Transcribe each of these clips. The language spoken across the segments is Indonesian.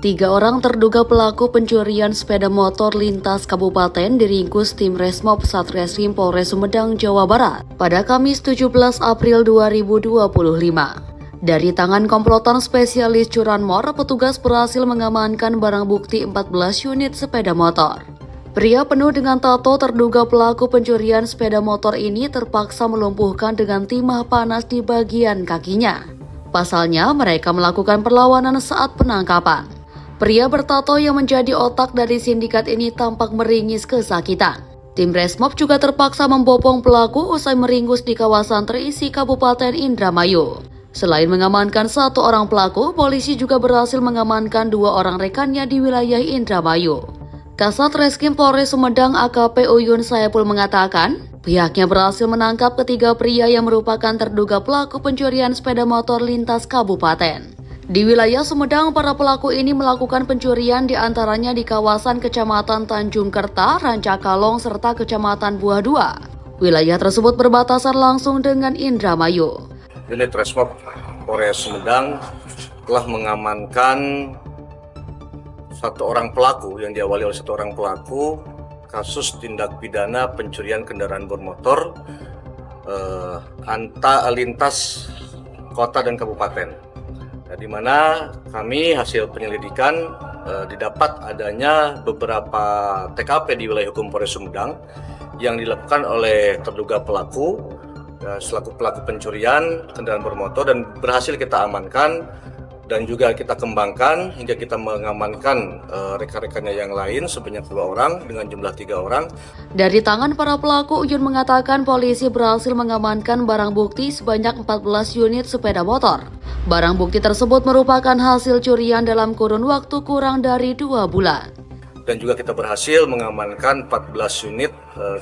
3 orang terduga pelaku pencurian sepeda motor lintas kabupaten diringkus tim Resmob Satreskrim Polres Sumedang, Jawa Barat pada Kamis 17 April 2025. Dari tangan komplotan spesialis curanmor, petugas berhasil mengamankan barang bukti 14 unit sepeda motor. Pria penuh dengan tato terduga pelaku pencurian sepeda motor ini terpaksa melumpuhkan dengan timah panas di bagian kakinya. Pasalnya, mereka melakukan perlawanan saat penangkapan. Pria bertato yang menjadi otak dari sindikat ini tampak meringis kesakitan. Tim Resmob juga terpaksa membopong pelaku usai meringkus di kawasan terisi Kabupaten Indramayu. Selain mengamankan 1 orang pelaku, polisi juga berhasil mengamankan 2 orang rekannya di wilayah Indramayu. Kasat Reskrim Polres Sumedang AKP Uyun Saipul mengatakan, pihaknya berhasil menangkap ketiga pria yang merupakan terduga pelaku pencurian sepeda motor lintas kabupaten. Di wilayah Sumedang, para pelaku ini melakukan pencurian diantaranya di kawasan Kecamatan Tanjung Kerta, Rancakalong, serta Kecamatan Buah 2. Wilayah tersebut berbatasan langsung dengan Indramayu. Unit Resmob Polres Sumedang telah mengamankan 1 orang pelaku yang diawali oleh 1 orang pelaku kasus tindak pidana pencurian kendaraan bermotor lintas kota dan kabupaten. Di mana kami hasil penyelidikan didapat adanya beberapa TKP di wilayah hukum Polres Sumedang yang dilakukan oleh terduga pelaku selaku pelaku pencurian kendaraan bermotor, dan berhasil kita amankan dan juga kita kembangkan hingga kita mengamankan rekan-rekannya yang lain sebanyak 2 orang dengan jumlah 3 orang. Dari tangan para pelaku, Uyun mengatakan polisi berhasil mengamankan barang bukti sebanyak 14 unit sepeda motor. Barang bukti tersebut merupakan hasil curian dalam kurun waktu kurang dari 2 bulan. Dan juga kita berhasil mengamankan 14 unit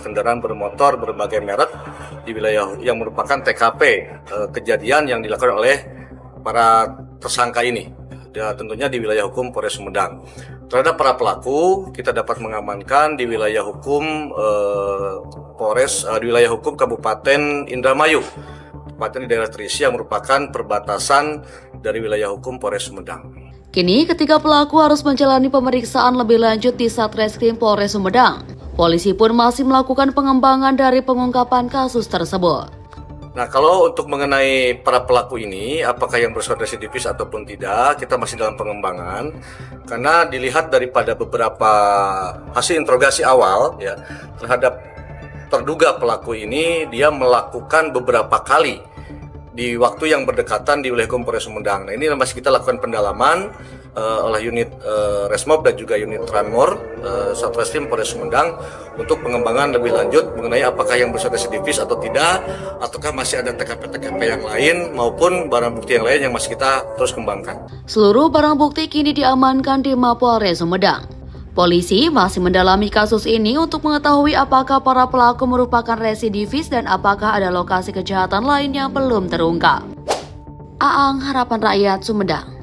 kendaraan bermotor berbagai merek di wilayah yang merupakan TKP kejadian yang dilakukan oleh para tersangka ini, tentunya di wilayah hukum Polres Sumedang. Terhadap para pelaku, kita dapat mengamankan di wilayah hukum di wilayah hukum Kabupaten Indramayu, tepatnya di daerah Terisi yang merupakan perbatasan dari wilayah hukum Polres Sumedang. Kini, ketiga pelaku harus menjalani pemeriksaan lebih lanjut di Satreskrim Polres Sumedang. Polisi pun masih melakukan pengembangan dari pengungkapan kasus tersebut. Nah, kalau untuk mengenai para pelaku ini, apakah yang bersifat residivis ataupun tidak, kita masih dalam pengembangan. Karena dilihat daripada beberapa hasil interogasi awal ya terhadap terduga pelaku ini, dia melakukan beberapa kali di waktu yang berdekatan di wilayah hukum Polres Sumedang. Nah, ini masih kita lakukan pendalaman oleh unit Resmob dan juga unit Tranmor Satreskrim Polres Sumedang untuk pengembangan lebih lanjut mengenai apakah yang bersifat residivis atau tidak, ataukah masih ada TKP-TKP yang lain maupun barang bukti yang lain yang masih kita terus kembangkan. Seluruh barang bukti kini diamankan di Mapolres Sumedang. Polisi masih mendalami kasus ini untuk mengetahui apakah para pelaku merupakan residivis dan apakah ada lokasi kejahatan lain yang belum terungkap. Aang, Harapan Rakyat, Sumedang.